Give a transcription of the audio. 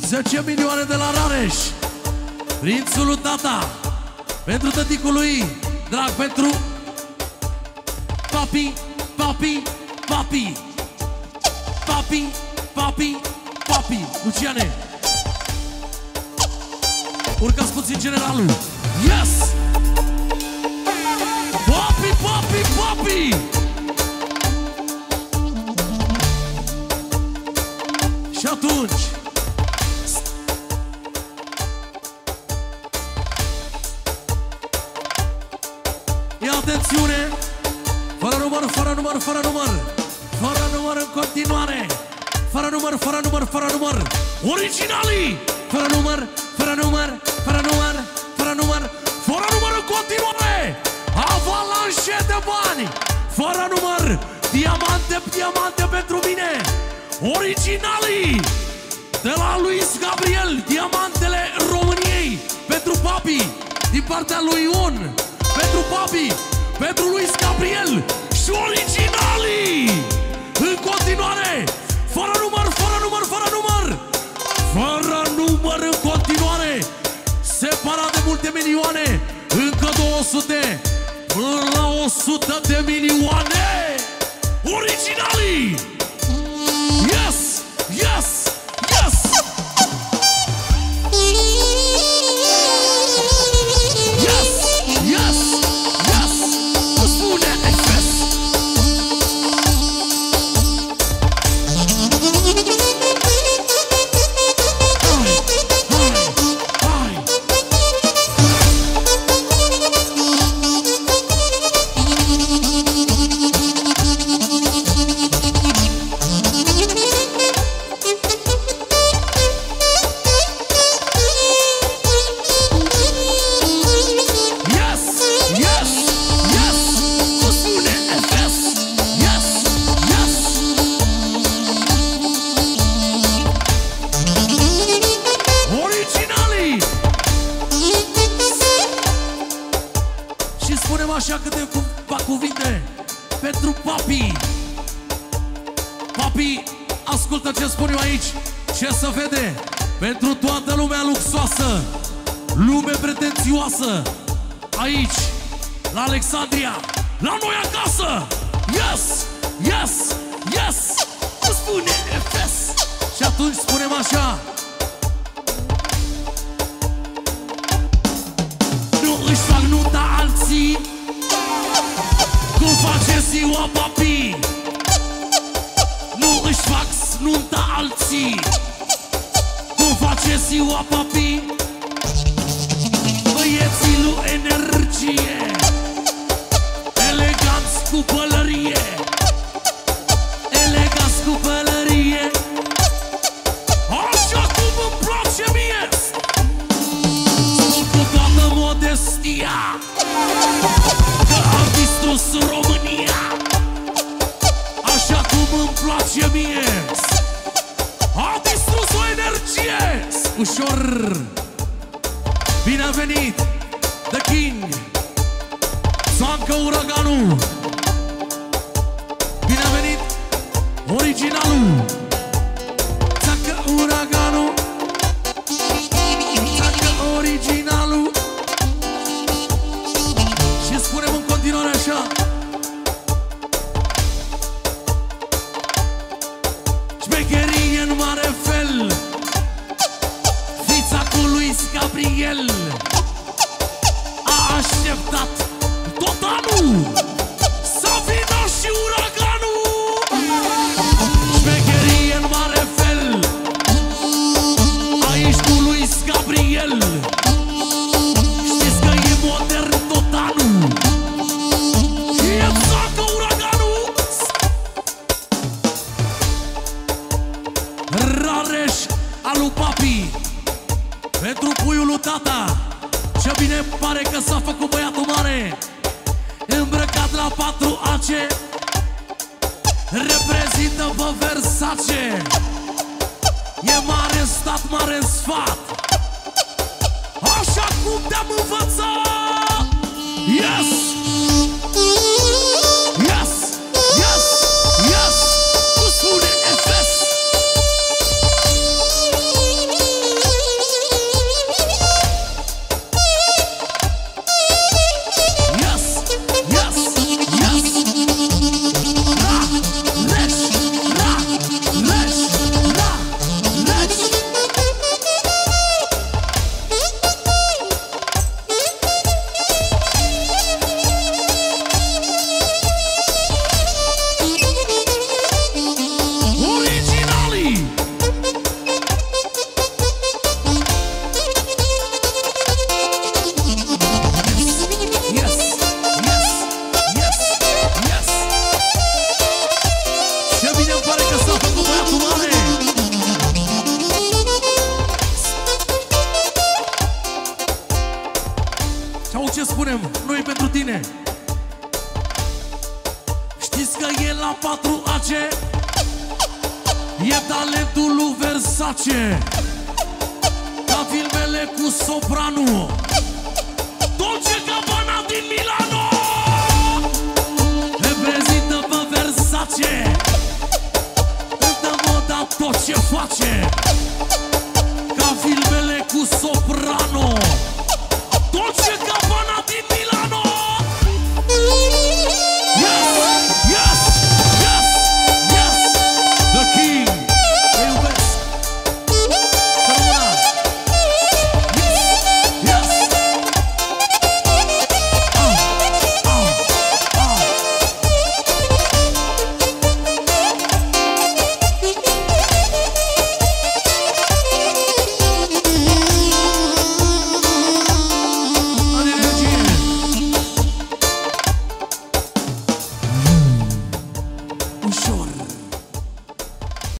10 milioane de la Rareș. Prințul lui tata. Pentru tăticul lui. Drag pentru papi, papi, papi. Papi, papi, papi. Luciane, urcați puțin generalul. Yes! Papi, papi, papi. Și atunci ia atențiune. Fără număr, fără număr, fără număr. Fără număr în continuare. Fără număr, fără număr, fără număr. Originalii. Fără număr, fără număr, fără număr, fără număr. Fără număr în continuare. Avalanșe de bani. Fără număr. Diamante, diamante pentru mine. Originalii. De la Luis Gabriel. Diamantele României. Pentru papi. Din partea lui Ion. Pentru papi. Pentru Luis Gabriel. Și originalii. În continuare. Fără număr, fără număr, fără număr. Fără număr în continuare. Separat de multe milioane. Încă 200. Până la 100 de milioane. Originalii. Yes, yes, yes. Yes, yes, yes. Spune FS. Așa câteva cuvinte pentru papi. Papi, ascultă ce spun eu aici. Ce să vede? Pentru toată lumea luxoasă, lume pretențioasă, aici, la Alexandria, la noi acasă. Yes, yes, yes. Spune FS. Și atunci spunem așa. Nu își fac nunta alții, cum face ziua papi. Nu își fac nunta alții, cum face ziua papi. Băieții lui energie, eleganți cu pălărie, eleganți cu pălărie. Așa cum îmi place mie. Spun cu toată modestia că am distrus România. Așa cum îmi place mie. Am distrus o energie. Ușor. Bine a venit The King, Țancă Uraganul. Bine a venit originalul Țancă Uraganul. Țancă originalul. Și spunem în continuare așa. Șmecherie în mare fel, fița cu Luis Gabriel a așteptat tot anul să vină și uraganul. Șmecherie în mare fel, aici cu Luis Gabriel. Știți că e modern tot anul. Și e Țancă Uraganul. Rareș alu papi, pentru puiul lui tata. Ce bine pare că s-a făcut băiatul mare, îmbrăcat la 4 ace, reprezintă pe Versace. E mare în stat, mare în sfat, așa cum te-am învățat. Yes! Yes! Yes! Yes! Tu spune FS. bine. Știți că e la 4AC, e talentul lui Versace, ca filmele cu Soprano, Dolce Gabbana din Milano. Reprezintă pe Versace, dă moda tot ce face, ca filmele cu Soprano, Dolce Gabbana.